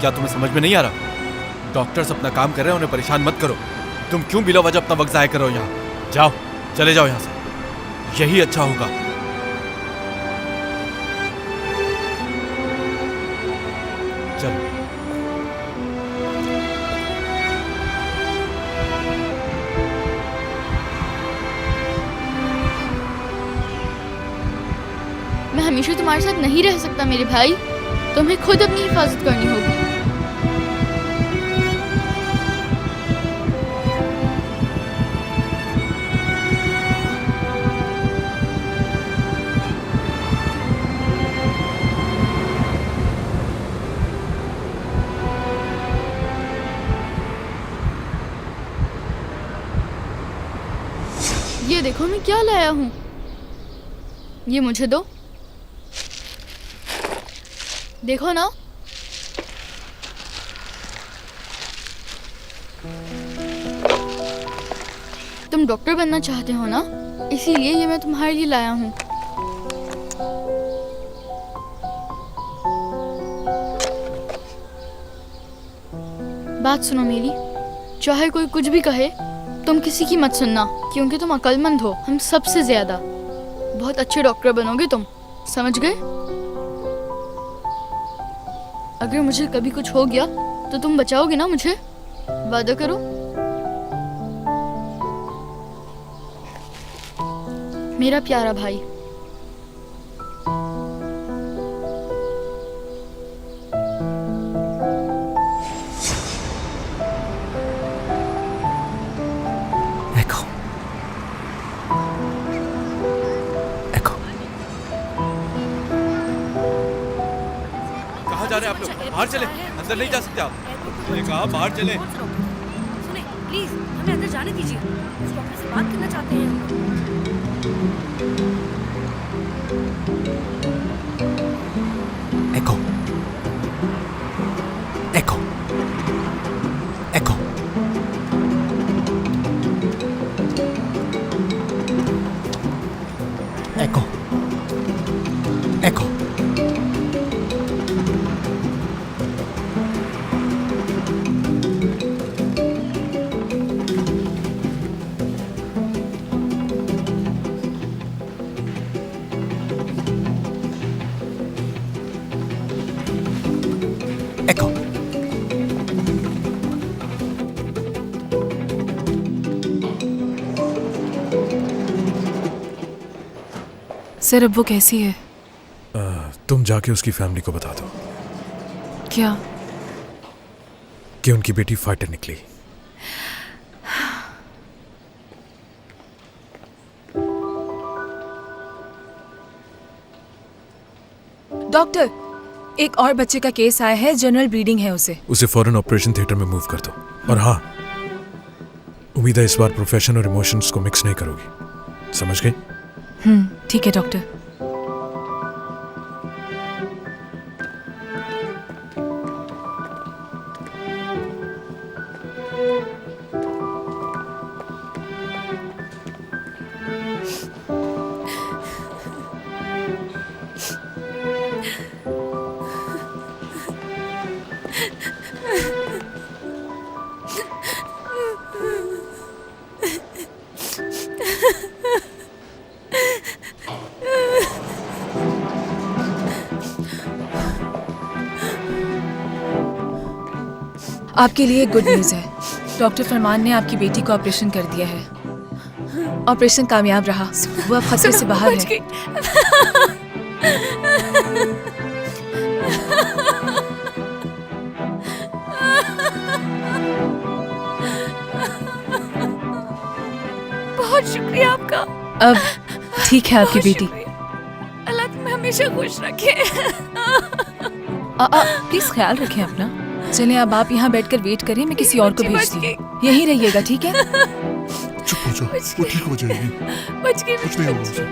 क्या तुम्हें समझ में नहीं आ रहा? डॉक्टर्स अपना काम कर रहे हैं, उन्हें परेशान मत करो। तुम क्यों बिला वजह अपना वक्त जाया करो यहाँ? जाओ, चले जाओ यहाँ से, यही अच्छा होगा। चलो। मैं हमेशा तुम्हारे साथ नहीं रह सकता मेरे भाई, तुम्हें खुद अपनी हिफाजत करनी होगी। ये देखो मैं क्या लाया हूँ, ये मुझे दो। देखो ना, तुम डॉक्टर बनना चाहते हो ना, इसीलिए ये मैं तुम्हारे लिए लाया हूँ। बात सुनो मेरी, चाहे कोई कुछ भी कहे, तुम किसी की मत सुनना, क्योंकि तुम अक्लमंद हो हम सबसे ज्यादा। बहुत अच्छे डॉक्टर बनोगे तुम, समझ गए? अगर मुझे कभी कुछ हो गया तो तुम बचाओगे ना मुझे? वादा करो। मेरा प्यारा भाई। Echo. Echo. कहाँ जा रहे हैं आप लोग? बाहर चले, अंदर नहीं जा सकते आप। मैंने कहा बाहर चले। सुने, प्लीज हमें अंदर जाने दीजिए, इस डॉक्टर से बात करना चाहते हैं हम लोग। Echo. Echo. Echo. Echo. Echo. Echo. Sir अब वो कैसी है? तुम जाके उसकी फैमिली को बता दो क्या? कि उनकी बेटी फाइटर निकली। डॉक्टर, एक और बच्चे का केस आया है, जनरल ब्लीडिंग है उसे फौरन ऑपरेशन थिएटर में मूव कर दो। और हाँ, उम्मीद है इस बार प्रोफेशन और इमोशंस को मिक्स नहीं करोगी, समझ गई? ठीक है डॉक्टर। आपके लिए गुड न्यूज़ है, डॉक्टर फरमान ने आपकी बेटी को ऑपरेशन कर दिया है। ऑपरेशन कामयाब रहा, वो अब खतरे से बाहर है। बहुत शुक्रिया आपका। अब ठीक है आपकी बेटी। अल्लाह तुम्हें हमेशा खुश रखे। प्लीज ख्याल रखें अपना। चलें अब आप यहाँ बैठकर वेट करें, मैं किसी और को भेजती हूँ। यहीं रहिएगा, ठीक है? चुप हो जाओ, वो ठीक हो जाएगी। बच गई, कुछ नहीं होगा उसे।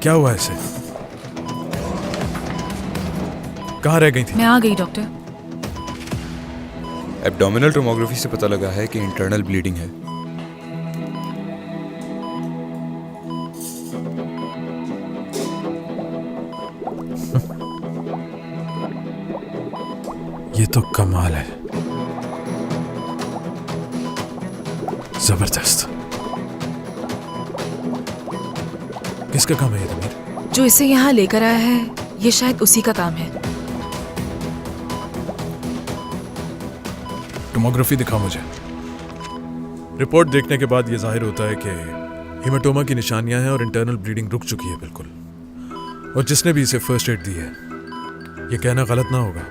क्या हुआ इसे? कहाँ रह गई थी? मैं आ गई डॉक्टर। एब्डोमिनल टोमोग्राफी से पता लगा है कि इंटरनल ब्लीडिंग है। ये तो कमाल है, जबरदस्त। किसका काम है ये तमीर? जो इसे यहाँ लेकर आया है ये शायद उसी का काम है। टोमोग्राफी दिखा मुझे। रिपोर्ट देखने के बाद ये जाहिर होता है कि हीमेटोमा की निशानियां हैं और इंटरनल ब्लीडिंग रुक चुकी है बिल्कुल। और जिसने भी इसे फर्स्ट एड दी है, ये कहना गलत ना होगा,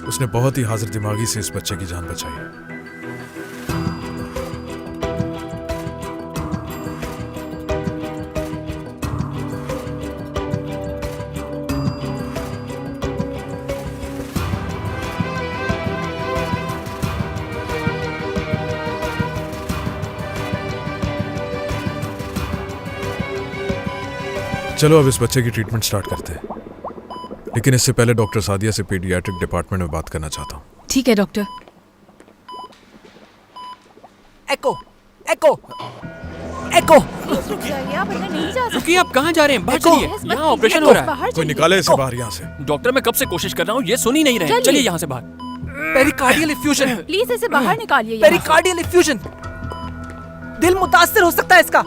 उसने बहुत ही हाजिर दिमागी से इस बच्चे की जान बचाई है। चलो अब इस बच्चे की ट्रीटमेंट स्टार्ट करते हैं, लेकिन इससे पहले डॉक्टर सादिया से पीडियाट्रिक डिपार्टमेंट में बात करना चाहता हूँ। ठीक है डॉक्टर। एको एको एको रुकिए, आप कहाँ जा रहे हैं? बाहर चलिए, यहाँ ऑपरेशन हो रहा है। कोई निकाले इसे बाहर यहाँ से। डॉक्टर मैं कब से कोशिश कर रहा हूँ, ये सुन ही नहीं रहे हैं। चलिए यहाँ से बाहर। पेरिकार्डियल इफ्यूजन, प्लीज इसे बाहर निकालिए। पेरिकार्डियल इफ्यूजन, दिल मुतासिर हो सकता है इसका।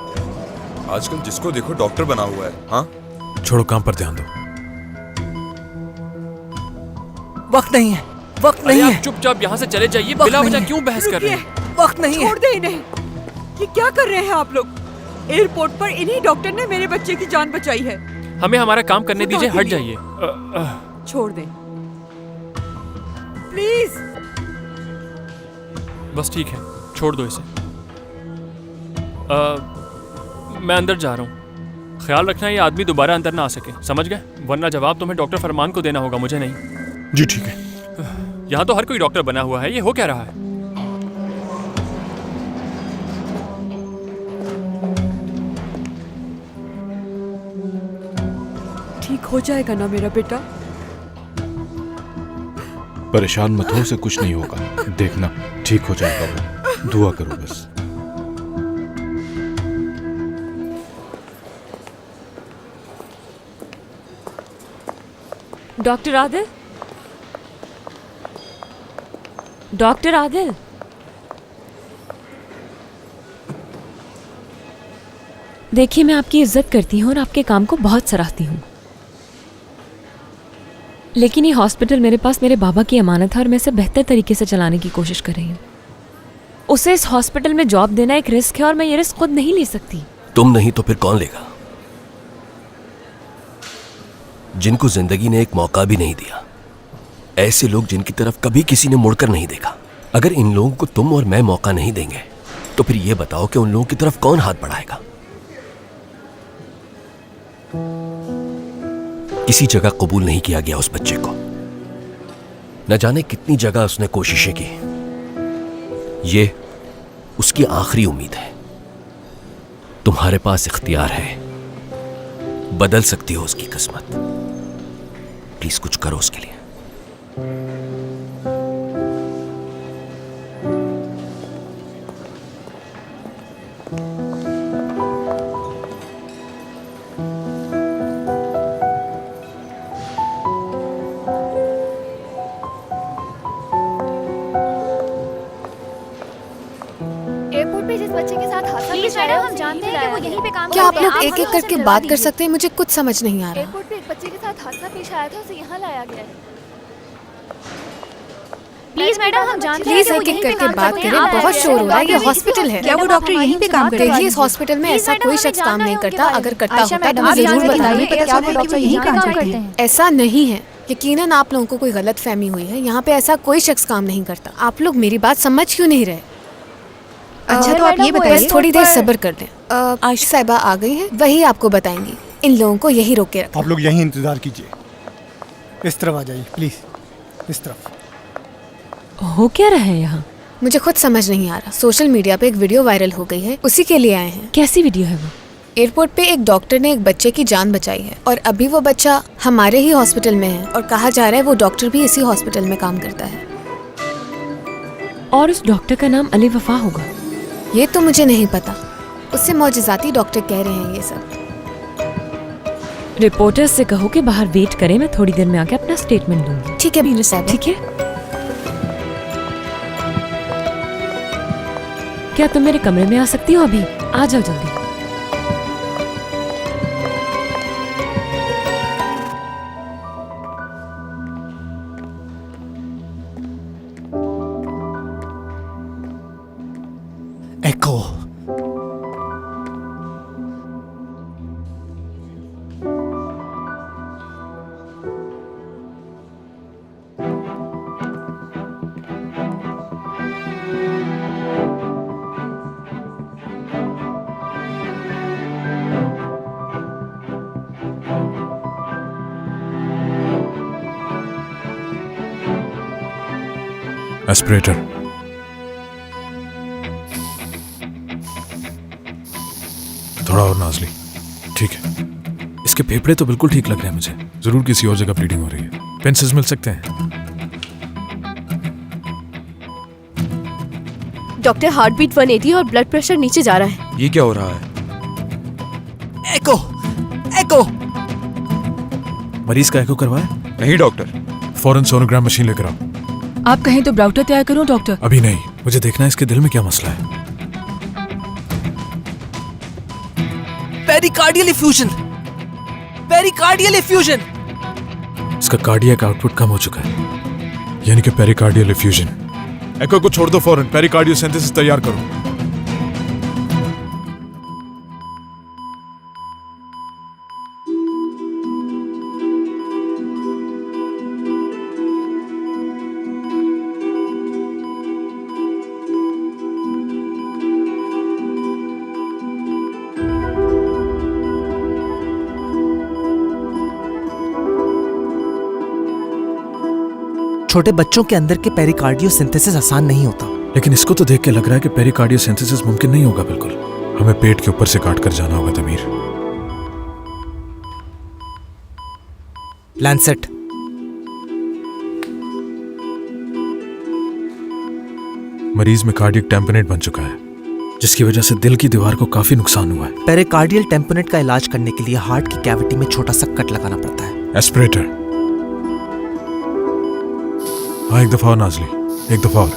आजकल जिसको देखो डॉक्टर बना हुआ है। हाँ, छोड़ो, काम पर ध्यान दो। वक्त नहीं है, वक्त अरे नहीं आप है। चुपचाप यहाँ से चले जाइए, वक्त बिला नहीं वजह है। क्यों बहस कर रहे हैं? वक्त नहीं है। छोड़ दे इन्हें। ये क्या कर रहे हैं आप लोग? एयरपोर्ट पर इन्हीं डॉक्टर ने मेरे बच्चे की जान बचाई है। हमें हमारा काम करने खुदा दीजिए, के हट लिए। जाइए। छोड़ दे प्लीज। बस ठीक है, छोड़ दो इसे। मैं अंदर जा रहा हूँ। ख्याल रखना ये आदमी दोबारा अंदर ना आ सके, समझ गए? वरना जवाब तुम्हें डॉक्टर फरमान को देना होगा, मुझे नहीं। जी ठीक है। यहाँ तो हर कोई डॉक्टर बना हुआ है, ये हो क्या रहा है? ठीक हो जाएगा ना मेरा बेटा? परेशान मत हो, उसे कुछ नहीं होगा, देखना ठीक हो जाएगा वो। दुआ करो बस। डॉक्टर आदिल, डॉक्टर आदिल, देखिए मैं आपकी इज्जत करती हूँ और आपके काम को बहुत सराहती हूँ, लेकिन ये हॉस्पिटल मेरे पास मेरे बाबा की अमानत है और मैं इसे बेहतर तरीके से चलाने की कोशिश कर रही हूँ। उसे इस हॉस्पिटल में जॉब देना एक रिस्क है और मैं ये रिस्क खुद नहीं ले सकती। तुम नहीं तो फिर कौन लेगा? जिनको जिंदगी ने एक मौका भी नहीं दिया, ऐसे लोग जिनकी तरफ कभी किसी ने मुड़कर नहीं देखा। अगर इन लोगों को तुम और मैं मौका नहीं देंगे तो फिर ये बताओ कि उन लोगों की तरफ कौन हाथ बढ़ाएगा? किसी जगह कबूल नहीं किया गया उस बच्चे को। न जाने कितनी जगह उसने कोशिशें की। ये उसकी आखिरी उम्मीद है। तुम्हारे पास इख्तियार है, बदल सकती हो उसकी किस्मत। प्लीज कुछ करो उसके लिए। एयरपोर्ट पे जिस बच्चे के साथ हादसा पेश आया है, हम जानते हैं कि वो यहीं पे काम क्या आप करते हैं। लोग एक एक करके बात कर सकते हैं? मुझे कुछ समझ नहीं आ रहा। एयरपोर्ट पे एक बच्चे के साथ हादसा पेश आया था, उसे यहाँ लाया गया है। प्लीज मैडम, हम जानते हैं प्लीज एक एक करके बात करें, बहुत शोर हो रहा है, ये हॉस्पिटल है। क्या वो डॉक्टर यहीं पे काम करते देखिए, इस हॉस्पिटल में ऐसा कोई शख्स काम नहीं करता। अगर करता होता तो मुझे जरूर बताइए। क्या वो डॉक्टर यहीं काम करते हैं? ऐसा नहीं है, यकीनन आप लोगों को कोई गलत फहमी हुई है। यहाँ पे ऐसा कोई शख्स काम नहीं करता। आप लोग मेरी बात समझ क्यों नहीं रहे? अच्छा तो आप ये बताइए। बस थोड़ी देर सब्र कर लें। आयशा साहिबा आ गई हैं, वही आपको बताएंगी। इन लोगों को यही रोक के रखो। आप लोग यहीं इंतजार कीजिए। इस तरफ आ जाइए प्लीज, इस तरफ। हो क्या रहा है यहाँ? मुझे खुद समझ नहीं आ रहा। सोशल मीडिया पे एक वीडियो वायरल हो गई है, उसी के लिए आए हैं। कैसी वीडियो है वो? एयरपोर्ट पे एक डॉक्टर ने एक बच्चे की जान बचाई है और अभी वो बच्चा हमारे ही हॉस्पिटल में है और कहा जा रहा है वो डॉक्टर भी इसी हॉस्पिटल में काम करता है। और उस डॉक्टर का नाम अली वफा होगा? ये तो मुझे नहीं पता, उससे मौजज़ाती डॉक्टर कह रहे हैं ये सब। रिपोर्टर्स से कहो कि बाहर वेट करें, मैं थोड़ी देर में आके अपना स्टेटमेंट दूंगी। ठीक है बीनू साहब। ठीक है। क्या तुम मेरे कमरे में आ सकती हो अभी? आ जाओ जल्दी। एको एस्पिरेटर। थोड़ा और नाजली। ठीक है, इसके फेफड़े तो बिल्कुल ठीक लग रहे हैं मुझे। जरूर किसी और जगह ब्लीडिंग हो रही है। पेंसिल्स मिल सकते हैं? डॉक्टर, हार्ट बीट 180 और ब्लड प्रेशर नीचे जा रहा है। ये क्या हो रहा है? एको एको मरीज का एको करवाए? नहीं डॉक्टर। फौरन सोनोग्राम मशीन लेकर आओ। आप कहें तो ब्राउटर तैयार करूं डॉक्टर? अभी नहीं, मुझे देखना है इसके दिल में क्या मसला है। Pericardial effusion, pericardial effusion. इसका कार्डियक आउटपुट कम हो चुका है, यानी कि पेरिकार्डियल इफ्यूजन। एको को छोड़ दो, फौरन पेरिकार्डियोसेंथेसिस तैयार करो। छोटे बच्चों के अंदर के पेरिकार्डियोसिंथेसिस आसान नहीं होता। लेकिन इसको तो देख के लग रहा है कि पेरिकार्डियोसिंथेसिस मुमकिन नहीं होगा बिल्कुल। हमें पेट के ऊपर से काट कर जाना होगा तमीर। लैंसेट। मरीज में कार्डियक टेम्पनेट बन चुका है, जिसकी वजह से दिल की दीवार को काफी नुकसान हुआ है। पेरिकार्डियल टेम्पनेट का इलाज करने के लिए हार्ट की कैविटी में छोटा सा कट लगाना पड़ता है। एस्पिरेटर। हाँ, एक दफा और नाजली, एक दफा और।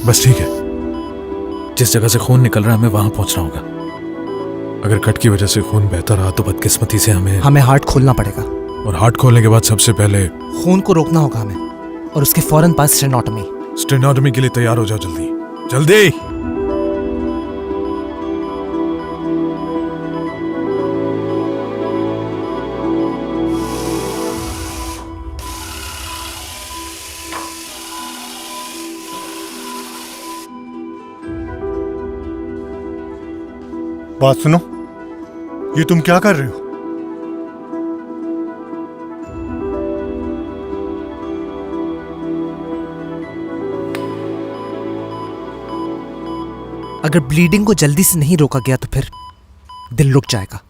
बस ठीक है। जिस जगह से खून निकल रहा है हमें वहां पहुंचना होगा। अगर कट की वजह से खून बहता रहा तो बदकिस्मती से हमें हार्ट खोलना पड़ेगा। और हार्ट खोलने के बाद सबसे पहले खून को रोकना होगा हमें, और उसके फौरन बाद स्टेनोटमी। स्टेनोटमी के लिए तैयार हो जाओ, जल्दी जल्दी। बात सुनो, ये तुम क्या कर रहे हो? अगर ब्लीडिंग को जल्दी से नहीं रोका गया तो फिर दिल रुक जाएगा।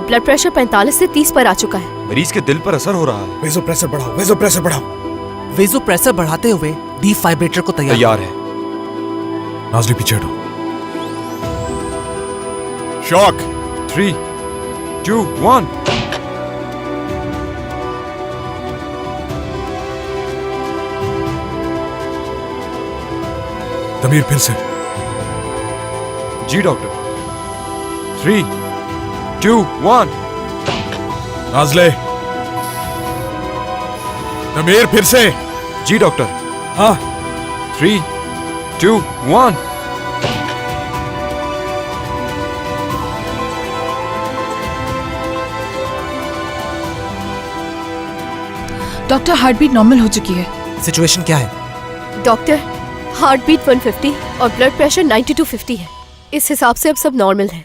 ब्लड प्रेशर 45 से 30 पर आ चुका है। मरीज के दिल पर असर हो रहा है। वेजो प्रेशर बढ़ाओ, वेजो प्रेशर बढ़ाओ। वेजो प्रेशर बढ़ाते हुए डिफाइब्रेटर को तैयार है। नाजली पीछे हटो। शॉक। 3, 2, 1। तमीर फिर से। जी डॉक्टर। 3, 2, 1। नाजले। तमीर फिर से। जी डॉक्टर। हाँ। 3, 2, 1। डॉक्टर, हार्ट बीट नॉर्मल हो चुकी है। सिचुएशन क्या है? डॉक्टर, हार्ट बीट 150 और ब्लड प्रेशर 90/50 है। इस हिसाब से अब सब नॉर्मल है।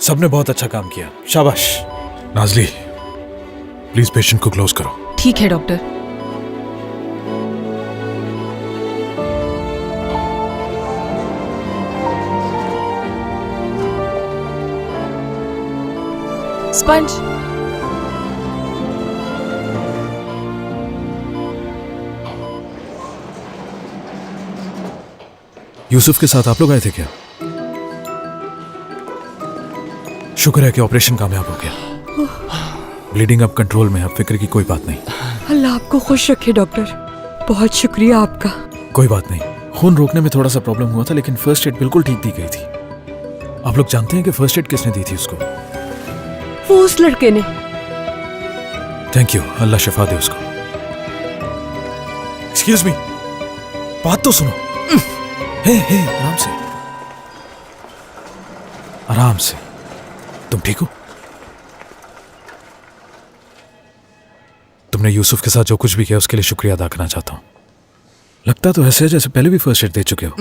सबने बहुत अच्छा काम किया, शाबाश। नाजली, प्लीज पेशेंट को क्लोज करो। ठीक है डॉक्टर। स्पंज। यूसुफ के साथ आप लोग आए थे क्या? शुक्र है कि ऑपरेशन कामयाब हो गया। ब्लीडिंग अब कंट्रोल में है, अब फिक्र की कोई बात नहीं। अल्लाह आपको खुश रखे डॉक्टर, बहुत शुक्रिया आपका। कोई बात नहीं, खून रोकने में थोड़ा सा प्रॉब्लम हुआ था, लेकिन फर्स्ट एड बिल्कुल ठीक दी गई थी। आप लोग जानते हैं कि फर्स्ट एड किसने दी थी उसको? वो उस लड़के ने। थैंक यू, अल्लाह शिफा दे उसको। एक्सक्यूज मी, बात तो सुनो। हे आराम से, आराम से। तुम ठीक हो? तुमने यूसुफ के साथ जो कुछ भी किया उसके लिए शुक्रिया अदा करना चाहता हूं। लगता तो ऐसे है जैसे पहले भी फर्स्ट एड दे चुके हो।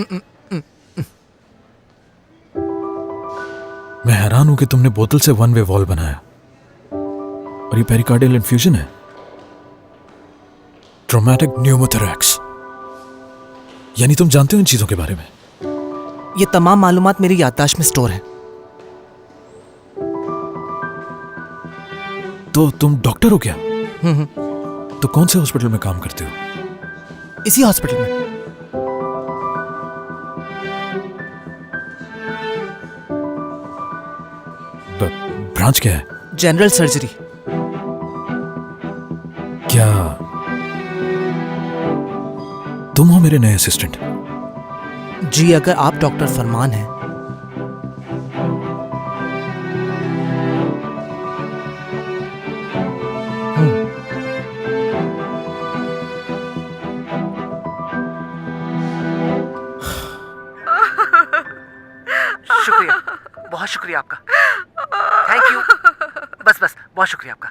मैं हैरान हूं कि तुमने बोतल से वन वे वॉल्व बनाया, और ये पेरिकार्डियल इन्फ्यूजन है। ट्रॉमेटिक न्यूमोथोरैक्स, यानी तुम जानते हो इन चीजों के बारे में? ये तमाम मालूमात मेरी याददाश्त में स्टोर है। तो तुम डॉक्टर हो क्या? तो कौन से हॉस्पिटल में काम करते हो? इसी हॉस्पिटल में। ब्रांच क्या है? General surgery. क्या तुम हो मेरे नए असिस्टेंट? जी, अगर आप डॉक्टर फरमान हैं। शुक्रिया, बहुत शुक्रिया आपका। Thank you. बस बहुत शुक्रिया आपका।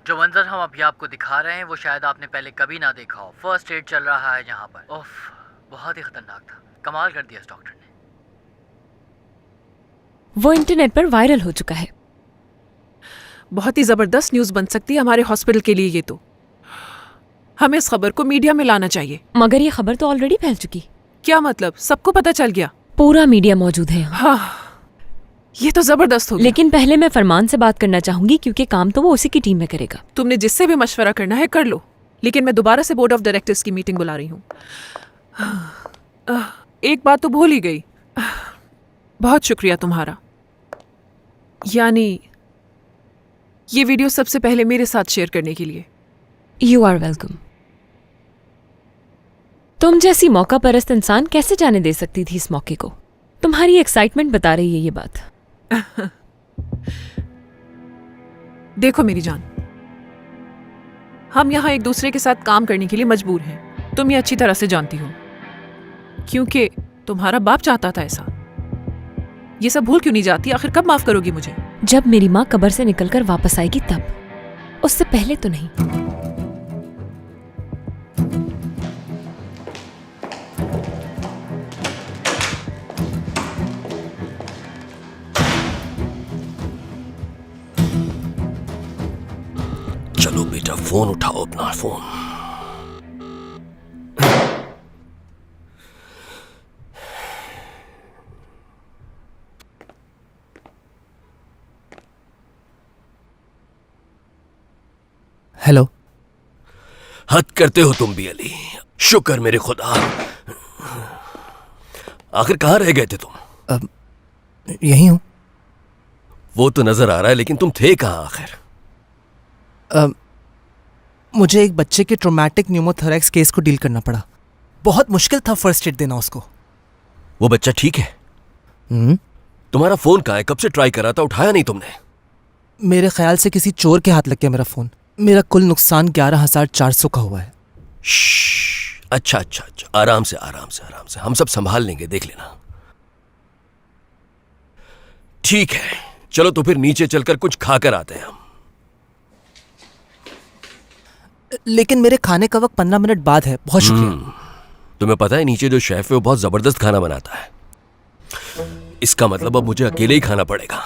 जो मंजर हम अभी आपको दिखा रहे हैं वो शायद आपने पहले कभी ना देखा हो। फर्स्ट एड चल रहा है यहाँ पर। उफ, बहुत ही खतरनाक था। कमाल कर दिया इस डॉक्टर ने। वो इंटरनेट पर वायरल हो चुका है। बहुत ही जबरदस्त न्यूज बन सकती है हमारे हॉस्पिटल के लिए। ये तो हमें इस खबर को मीडिया में लाना चाहिए। मगर ये खबर तो ऑलरेडी फैल चुकी। क्या मतलब? सबको पता चल गया? पूरा मीडिया मौजूद है। हाँ, ये तो जबरदस्त हो गया। लेकिन पहले मैं फरमान से बात करना चाहूंगी, क्योंकि काम तो वो उसी की टीम में करेगा। तुमने जिससे भी मशवरा करना है कर लो, लेकिन मैं दोबारा से बोर्ड ऑफ डायरेक्टर्स की मीटिंग बुला रही हूँ। एक बात तो भूल ही गई। बहुत शुक्रिया तुम्हारा। यानी ये वीडियो सबसे पहले मेरे साथ शेयर करने के लिए। You are welcome. तुम जैसी मौका परस्त इंसान कैसे जाने दे सकती थी इस मौके को? तुम्हारी एक्साइटमेंट बता रही है ये बात। देखो मेरी जान, हम यहाँ एक दूसरे के साथ काम करने के लिए मजबूर हैं। तुम ये अच्छी तरह से जानती हो, क्योंकि तुम्हारा बाप चाहता था ऐसा। ये सब भूल क्यों नहीं जाती? आखिर कब माफ करोगी मुझे? जब मेरी माँ कब्र से निकलकर वापस आएगी तब, उससे पहले तो नहीं। चलो बेटा, फोन उठाओ अपना फोन। हेलो। हद करते हो तुम भी अली। शुक्र मेरे खुदा। आखिर कहाँ रह गए थे तुम? यही हूं। वो तो नजर आ रहा है, लेकिन तुम थे कहाँ आखिर? मुझे एक बच्चे के ट्रोमैटिक न्यूमोथोरैक्स केस को डील करना पड़ा। बहुत मुश्किल था फर्स्ट एड देना उसको। वो बच्चा ठीक है? तुम्हारा फोन कहाँ है? कब से ट्राई करा था, उठाया नहीं तुमने? मेरे ख्याल से किसी चोर के हाथ लग गया मेरा फोन। मेरा कुल नुकसान 11,400 का हुआ है। अच्छा, आराम से आराम से आराम से, हम सब संभाल लेंगे, देख लेना। ठीक है, चलो तो फिर नीचे चलकर कुछ खाकर आते हैं हम। लेकिन मेरे खाने का वक्त 15 मिनट बाद है। बहुत शुक्रिया। तुम्हें पता है नीचे जो शेफ है वो बहुत जबरदस्त खाना बनाता है। इसका मतलब अब मुझे अकेले ही खाना पड़ेगा।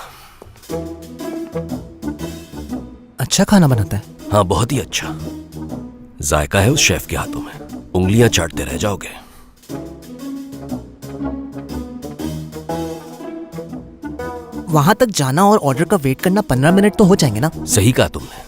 अच्छा खाना बनाता है? हाँ, बहुत ही अच्छा। जायका है उस शेफ के हाथों में, उंगलियां चाटते रह जाओगे। वहां तक जाना और ऑर्डर का वेट करना 15 मिनट तो हो जाएंगे ना? सही कहा तुमने।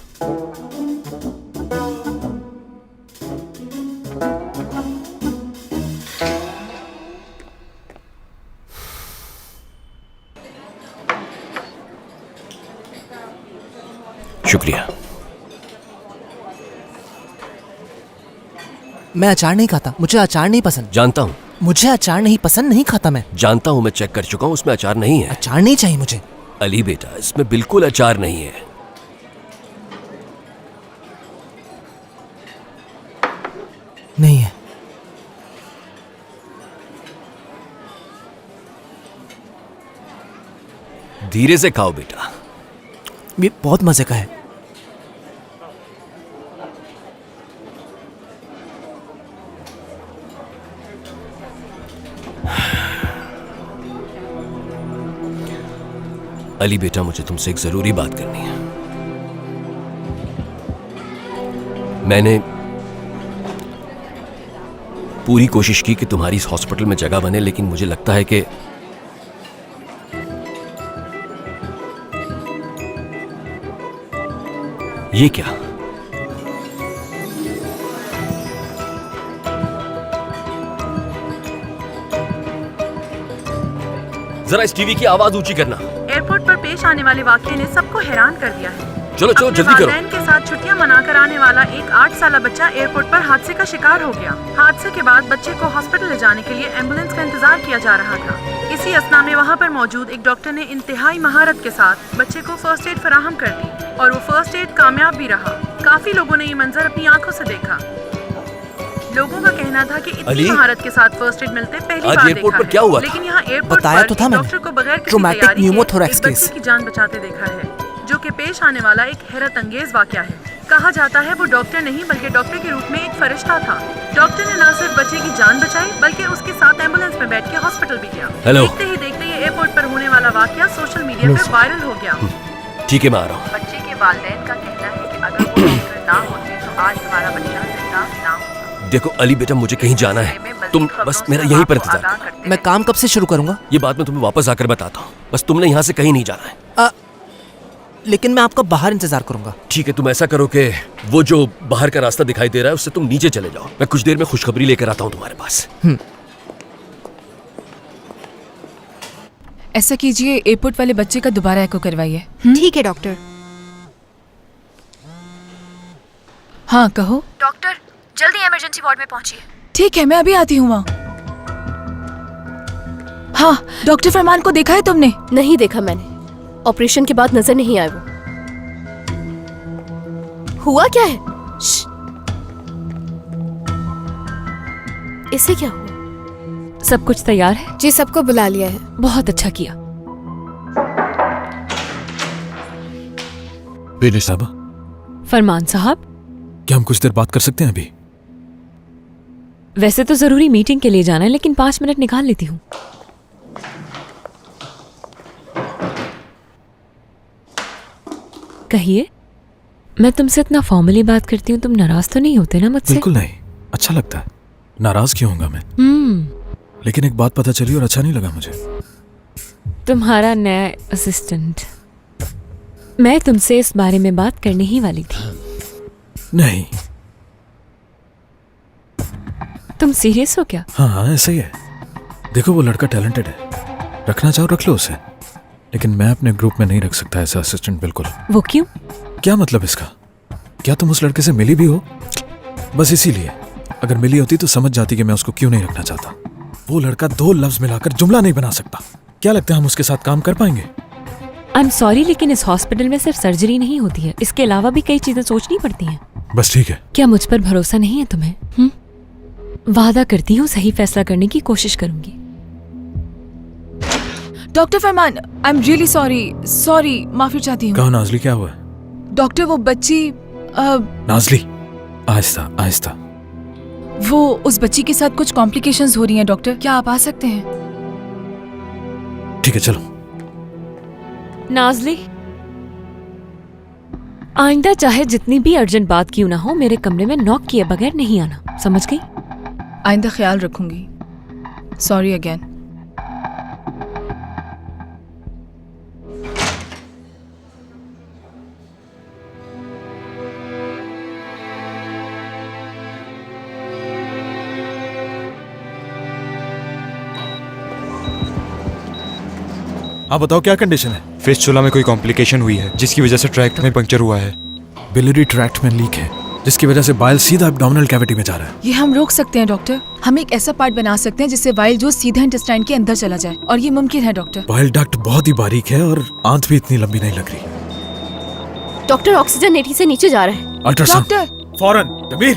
शुक्रिया। मैं अचार नहीं खाता, मुझे अचार नहीं पसंद। जानता हूँ। मुझे अचार नहीं पसंद, नहीं खाता मैं। जानता हूँ, मैं चेक कर चुका हूँ, उसमें अचार नहीं है। अचार नहीं चाहिए मुझे। अली बेटा, इसमें बिल्कुल अचार नहीं है। नहीं है। धीरे से खाओ बेटा। ये बहुत मजे का है। अली बेटा, मुझे तुमसे एक जरूरी बात करनी है। मैंने पूरी कोशिश की कि तुम्हारी इस हॉस्पिटल में जगह बने, लेकिन मुझे लगता है कि ये क्या? जरा इस टीवी की आवाज ऊंची करना। एयरपोर्ट पर पेश आने वाले वाकये ने सबको हैरान कर दिया है। चलो चलो जल्दी करो। वालिदैन के साथ छुट्टियां मनाकर आने वाला एक 8 साल बच्चा एयरपोर्ट पर हादसे का शिकार हो गया। हादसे के बाद बच्चे को हॉस्पिटल ले जाने के लिए एम्बुलेंस का इंतजार किया जा रहा था। इसी असना में वहाँ पर मौजूद एक डॉक्टर ने इंतहाई महारत के साथ बच्चे को फर्स्ट एड फराहम कर दी और वो फर्स्ट एड कामयाब भी रहा। काफी लोगों ने ये मंजर अपनी आंखों से देखा। लोगों का कहना था कि इतनी महारत के साथ फर्स्ट एड मिलते पहली बार एयरपोर्ट देखा पर क्या हुआ है। लेकिन यहाँ एयरपोर्ट बताया तो था मैंने। डॉक्टर को बगैर किसी ट्रॉमेटिक तैयारी के न्यूमोथोरैक्स एक बच्चे केस। की जान बचाते देखा है, जो कि पेश आने वाला एक हैरत अंगेज वाकया है। कहा जाता है वो डॉक्टर नहीं बल्कि डॉक्टर के रूप में एक फरिश्ता था। डॉक्टर ने न सिर्फ बच्चे की जान बचाई बल्कि उसके साथ एम्बुलेंस में बैठ के हॉस्पिटल भी गया। देखते ही देखते ये एयरपोर्ट पर होने वाला वाकया सोशल मीडिया पर वायरल हो गया। ठीक है, मैं आ रहा हूँ। बच्चे के वालिदैन का कहना है कि अगर वो डॉक्टर ना होते तो आज हमारा बच्चा जिंदा ना होता। देखो अली बेटा, मुझे कहीं जाना है, तुम बस मेरा यहीं पर इंतजार करो। मैं काम कब से शुरू करूंगा? ये बात मैं तुम्हें वापस आकर बताता हूँ, बस तुमने यहाँ से कहीं नहीं जाना है। लेकिन मैं आपका बाहर इंतजार करूंगा। ठीक है, तुम ऐसा करो कि वो जो बाहर का रास्ता दिखाई दे रहा है उससे तुम नीचे चले जाओ। मैं कुछ देर में खुशखबरी लेकर आता हूँ तुम्हारे पास। ऐसा कीजिए, एयरपोर्ट वाले बच्चे का दोबारा एको करवाइए। ठीक है डॉक्टर। हाँ कहो। डॉक्टर जल्दी इमरजेंसी वार्ड में पहुंचिए। ठीक है, मैं अभी आती हूँ वहाँ। हाँ, डॉक्टर फरमान को देखा है तुमने? नहीं देखा मैंने, ऑपरेशन के बाद नजर नहीं आए वो। हुआ क्या है? इसे क्या हुआ? सब कुछ तैयार है? जी, सबको बुला लिया है। बहुत अच्छा किया। बेनिश साहबा। फरमान साहब, क्या हम कुछ देर बात कर सकते हैं अभी? वैसे तो जरूरी मीटिंग के लिए जाना है, लेकिन 5 मिनट निकाल लेती हूँ। कहिए। मैं तुमसे इतना फॉर्मली बात करती हूँ, तुम नाराज तो नहीं होते ना मुझसे? बिल्कुल नहीं, अच्छा लगता है। नाराज क्यों होऊंगा मैं? लेकिन एक बात पता चली और अच्छा नहीं लगा मुझे। तुम्हारा नया असिस्टेंट। मैं तुमसे इस बारे में बात करने ही वाली थी। नहीं। तुम सीरियस हो क्या? हाँ, ऐसा ही है। देखो वो लड़का टैलेंटेड है, रखना चाहो रख लो उसे, लेकिन मैं अपने ग्रुप में नहीं रख सकता ऐसा असिस्टेंट। बिल्कुल। वो क्यों? क्या मतलब इसका? क्या तुम उस लड़के से मिली भी हो? बस इसीलिए। अगर मिली होती तो समझ जाती कि मैं उसको क्यों नहीं रखना चाहता। वो लड़का 2 लफ्ज मिलाकर जुमला नहीं बना सकता। क्या लगता है हम उसके साथ काम कर पाएंगे? आई एम सॉरी, लेकिन इस हॉस्पिटल में सिर्फ सर्जरी नहीं होती है, इसके अलावा भी कई चीजें सोचनी पड़ती हैं। बस ठीक है। क्या मुझ पर भरोसा नहीं है तुम्हें? वादा करती हूँ सही फैसला करने की कोशिश करूंगी। Doctor Farman, I am really sorry, माफी चाहती हूँ। कहो नाजली, क्या हुआ? डॉक्टर, वो बच्ची नाजली, आहिस्ता आहिस्ता। वो उस बच्ची के साथ कुछ कॉम्प्लिकेशंस हो रही हैं डॉक्टर, क्या आप आ सकते हैं? ठीक है, चलो। नाजली, आइंदा चाहे जितनी भी अर्जेंट बात क्यों ना हो, मेरे कमरे में नॉक किए बगैर नहीं आना, समझ गई? आइंदा ख्याल रखूंगी। Sorry again. आप बताओ क्या कंडीशन है? फिस्टुला में कोई कॉम्प्लिकेशन हुई है जिसकी वजह से ट्रैक्ट में पंक्चर हुआ है। बिलियरी ट्रैक्ट में लीक है जिसकी वजह से बाइल सीधा एब्डोमिनल कैविटी में जा रहा है। ये हम रोक सकते हैं डॉक्टर। हम एक ऐसा पार्ट बना सकते हैं जिससे वाइल जो सीधा इंटेस्टाइन के अंदर चला जाए, और ये मुमकिन है डॉक्टर। बाइल डक्ट बहुत ही बारीक है और आंत भी इतनी लंबी नहीं लग रही। डॉक्टर ऑक्सीजन 80 से नीचे जा रहा है। अल्ट्रासाउंड डॉक्टर, फौरन। तमीर,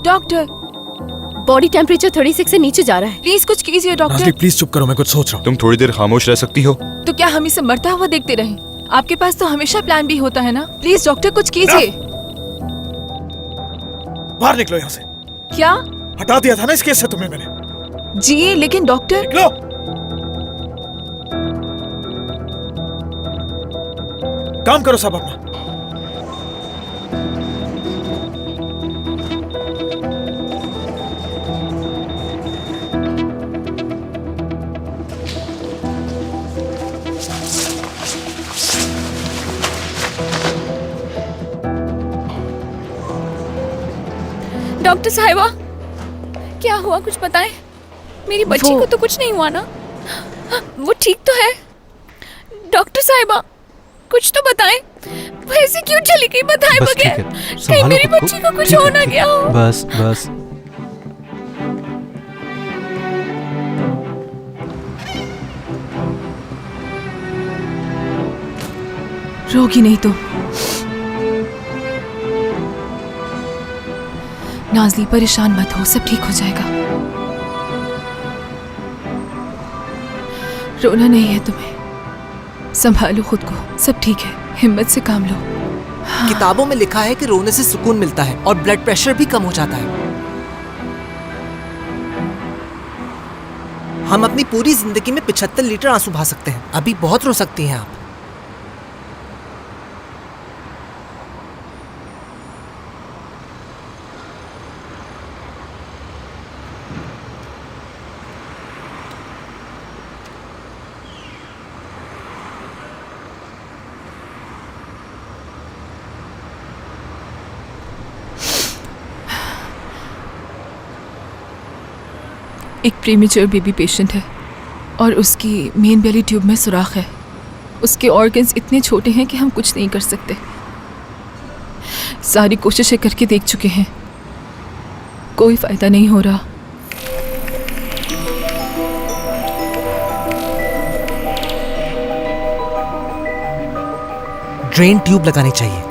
डॉक्टर, बॉडी टेम्परेचर 36 से नीचे जा रहा है। प्लीज कुछ कीजिए डॉक्टर। नाज़ली प्लीज चुप करो, मैं कुछ सोच रहा हूँ। तुम थोड़ी देर खामोश रह सकती हो? तो क्या हम इसे मरता हुआ देखते रहें? आपके पास तो हमेशा प्लान भी होता है ना। प्लीज डॉक्टर कुछ कीजिए। बाहर निकलो यहाँ से। क्या? हटा दिया था ना इस केस से तुम्हें मैंने। जी लेकिन डॉक्टर। निकलो। काम करो सब अपना। डॉक्टर साहिबा, क्या हुआ, कुछ बताएं? मेरी बच्ची को तो कुछ नहीं हुआ ना? वो ठीक तो है? डॉक्टर साहिबा कुछ तो बताएं। वो ऐसे क्यों चली गई बताए बगैर? कहीं मेरी बच्ची को कुछ हो ना गया हो। बस बस। रोगी नहीं तो। नाज़ली परेशान मत हो, सब ठीक हो जाएगा। रोना नहीं है तुम्हें, संभालो खुद को, सब ठीक है, हिम्मत से काम लो। किताबों में लिखा है कि रोने से सुकून मिलता है और ब्लड प्रेशर भी कम हो जाता है। हम अपनी पूरी जिंदगी में 75 लीटर आंसू बहा सकते हैं। अभी बहुत रो सकती हैं आप। एक प्रीमेच्योर बेबी पेशेंट है और उसकी मेन बेली ट्यूब में सुराख है। उसके ऑर्गन्स इतने छोटे हैं कि हम कुछ नहीं कर सकते। सारी कोशिशें करके देख चुके हैं, कोई फायदा नहीं हो रहा। ड्रेन ट्यूब लगानी चाहिए।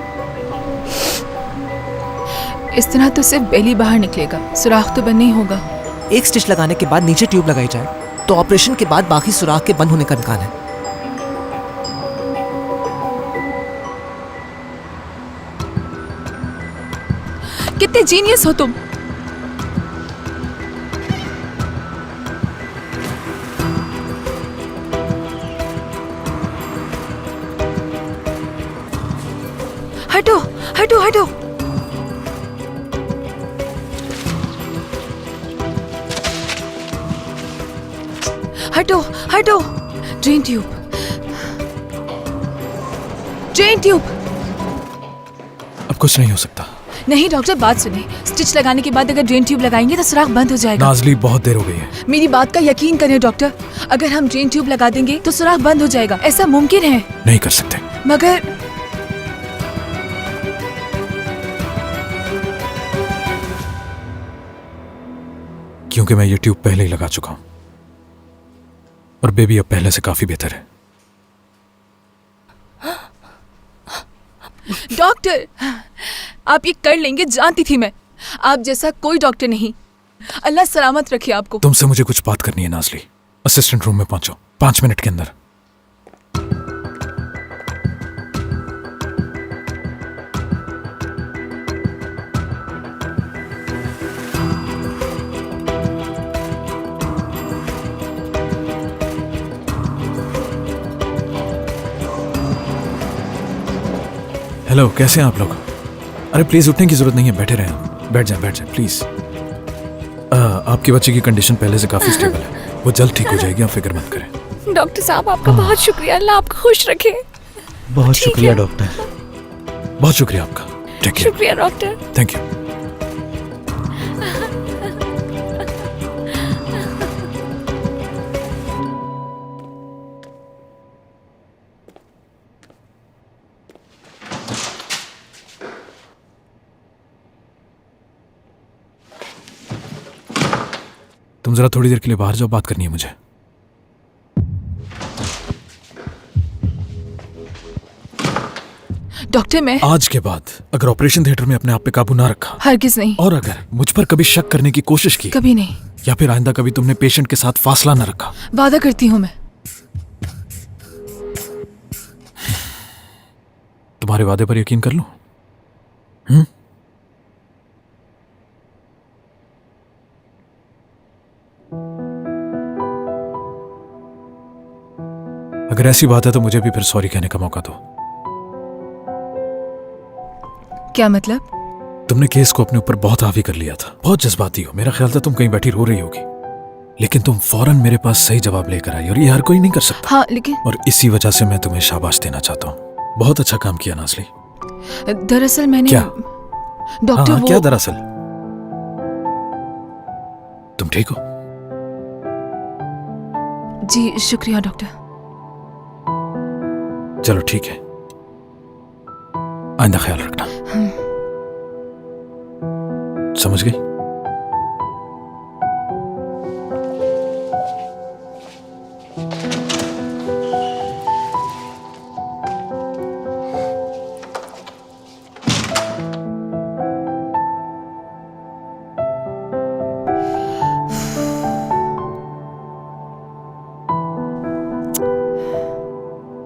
इस तरह तो सिर्फ बेली बाहर निकलेगा, सुराख तो बंद नहीं होगा। एक स्टिच लगाने के बाद नीचे ट्यूब लगाई जाए तो ऑपरेशन के बाद बाकी सुराख के बंद होने का इम्कान है। कितने जीनियस हो तुम। हटो हटो हटो। हटो हटो। Drain tube, drain tube. अब कुछ नहीं हो सकता। नहीं डॉक्टर, बात सुने। स्टिच लगाने के बाद अगर ड्रेन ट्यूब लगाएंगे तो सुराख बंद हो जाएगा। नाज़ली बहुत देर हो गई है। मेरी बात का यकीन करें डॉक्टर, अगर हम ड्रेन ट्यूब लगा देंगे तो सुराख बंद हो जाएगा। ऐसा मुमकिन है? नहीं कर सकते। मगर क्योंकि मैं ये ट्यूब पहले ही लगा चुका हूं और बेबी अब पहले से काफी बेहतर है। डॉक्टर, आप ये कर लेंगे, जानती थी मैं। आप जैसा कोई डॉक्टर नहीं। अल्लाह सलामत रखे आपको। तुमसे मुझे कुछ बात करनी है नाज़ली। असिस्टेंट रूम में पहुंचो 5 मिनट के अंदर। हेलो, कैसे हैं आप लोग? अरे प्लीज उठने की जरूरत नहीं है, बैठे रहें, बैठ जाए प्लीज। आपके बच्चे की कंडीशन पहले से काफी स्टेबल है, वो जल्द ठीक हो जाएगी, आप फिक्र मत करें। डॉक्टर साहब आपका बहुत शुक्रिया, अल्लाह आपको खुश रखे। बहुत शुक्रिया डॉक्टर। बहुत शुक्रिया आपका। Take care. शुक्रिया डॉक्टर। Thank you. तुम जरा थोड़ी देर के लिए बाहर जाओ, बात करनी है मुझे। डॉक्टर मैं आज के बाद अगर ऑपरेशन थिएटर में अपने आप पे काबू ना रखा, हरगिज नहीं, और अगर मुझ पर कभी शक करने की कोशिश की, कभी नहीं, या फिर आइंदा कभी तुमने पेशेंट के साथ फासला ना रखा, वादा करती हूँ मैं। तुम्हारे वादे पर यकीन कर लूं? अगर ऐसी बात है तो मुझे भी फिर सॉरी कहने का मौका दो। क्या मतलब? तुमने केस को अपने ऊपर बहुत हावी कर लिया था, बहुत जज्बाती हो। मेरा ख्याल था तुम कहीं बैठी रो रही होगी, लेकिन तुम फौरन मेरे पास सही जवाब लेकर आई, और ये हर कोई नहीं कर सकता। हाँ लेकिन और इसी वजह से मैं तुम्हें शाबाश देना चाहता हूँ। बहुत अच्छा काम किया नाज़ली। दरअसल मैंने क्या? डॉक्टर हाँ, वो क्या दरअसल? तुम ठीक हो? जी शुक्रिया डॉक्टर। चलो ठीक है, आइंदा ख्याल रखना। समझ गई?